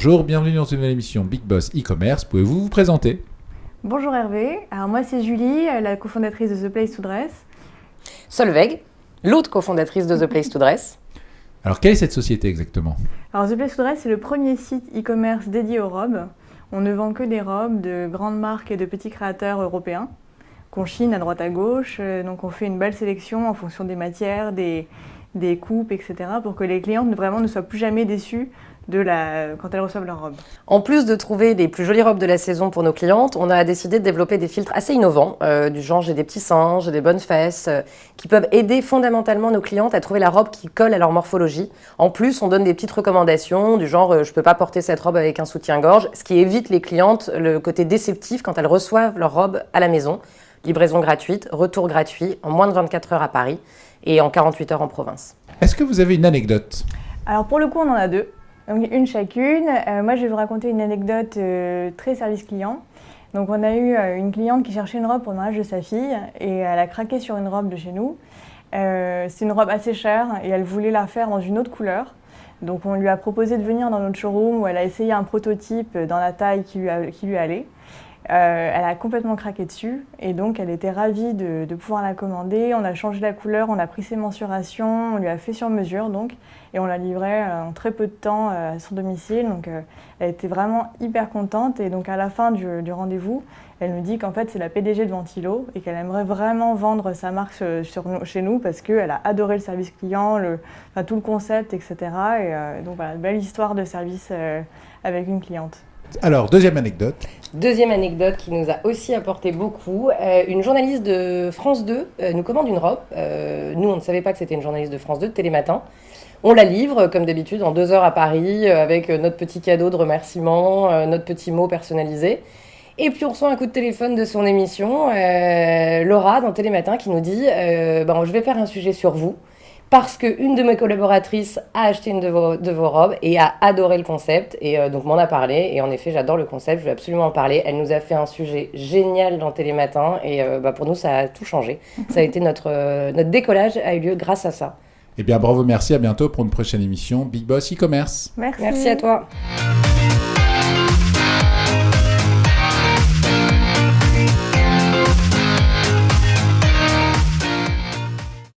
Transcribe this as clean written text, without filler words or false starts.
bonjour, bienvenue dans une nouvelle émission Big Boss e-commerce. Pouvez-vous vous présenter ? Bonjour Hervé, alors moi c'est Julie, la cofondatrice de The Place to Dress. Solveig, l'autre cofondatrice de The Place to Dress. Alors quelle est cette société exactement ? Alors The Place to Dress c'est le premier site e-commerce dédié aux robes. On ne vend que des robes de grandes marques et de petits créateurs européens qu'on chine à droite à gauche. Donc on fait une belle sélection en fonction des matières, des coupes, etc. pour que les clientes vraiment ne soient plus jamais déçues quand elles reçoivent leur robe. En plus de trouver les plus jolies robes de la saison pour nos clientes, on a décidé de développer des filtres assez innovants, du genre j'ai des petits seins, j'ai des bonnes fesses, qui peuvent aider fondamentalement nos clientes à trouver la robe qui colle à leur morphologie. En plus, on donne des petites recommandations du genre je peux pas porter cette robe avec un soutien-gorge, ce qui évite les clientes le côté déceptif quand elles reçoivent leur robe à la maison. Livraison gratuite, retour gratuit en moins de 24 heures à Paris et en 48 heures en province. Est-ce que vous avez une anecdote ? Alors pour le coup, on en a deux. Donc une chacune. Moi, je vais vous raconter une anecdote très service client. Donc on a eu une cliente qui cherchait une robe pour le mariage de sa fille et elle a craqué sur une robe de chez nous. C'est une robe assez chère et elle voulait la faire dans une autre couleur. Donc on lui a proposé de venir dans notre showroom où elle a essayé un prototype dans la taille qui lui allait. Elle a complètement craqué dessus et donc elle était ravie de pouvoir la commander. On a changé la couleur, on a pris ses mensurations, on lui a fait sur mesure donc, et on l'a livrée en très peu de temps à son domicile. Donc elle était vraiment hyper contente et donc à la fin du rendez-vous, elle nous dit qu'en fait c'est la PDG de Ventilo et qu'elle aimerait vraiment vendre sa marque chez nous parce qu'elle a adoré le service client, tout le concept, etc. Et donc voilà, belle histoire de service avec une cliente. Alors, deuxième anecdote. Deuxième anecdote qui nous a aussi apporté beaucoup. Une journaliste de France 2 nous commande une robe. Nous, on ne savait pas que c'était une journaliste de France 2, de Télématin. On la livre, comme d'habitude, en 2 heures à Paris, avec notre petit cadeau de remerciement, notre petit mot personnalisé. Et puis, on reçoit un coup de téléphone de son émission, Laura, dans Télématin, qui nous dit je vais faire un sujet sur vous. Parce qu'une de mes collaboratrices a acheté une de vos robes et a adoré le concept et donc m'en a parlé. Et en effet, j'adore le concept, je vais absolument en parler. Elle nous a fait un sujet génial dans Télématin et pour nous, ça a tout changé. Ça a été notre décollage a eu lieu grâce à ça. Eh bien, bravo, merci, à bientôt pour une prochaine émission Big Boss e-commerce. Merci. Merci à toi.